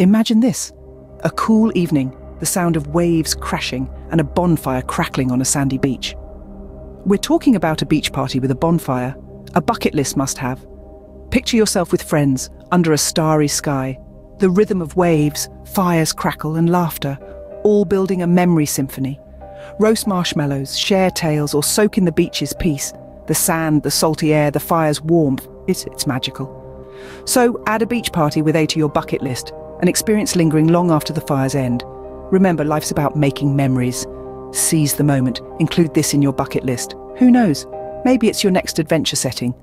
Imagine this: a cool evening, the sound of waves crashing and a bonfire crackling on a sandy beach. We're talking about a beach party with a bonfire, a bucket list must-have. Picture yourself with friends, under a starry sky, the rhythm of waves, fires crackle and laughter, all building a memory symphony. Roast marshmallows, share tales, or soak in the beach's peace. The sand, the salty air, the fire's warmth, it's magical. So add a beach party with A to your bucket list, an experience lingering long after the fire's end. Remember, life's about making memories. Seize the moment, include this in your bucket list. Who knows? Maybe it's your next adventure setting.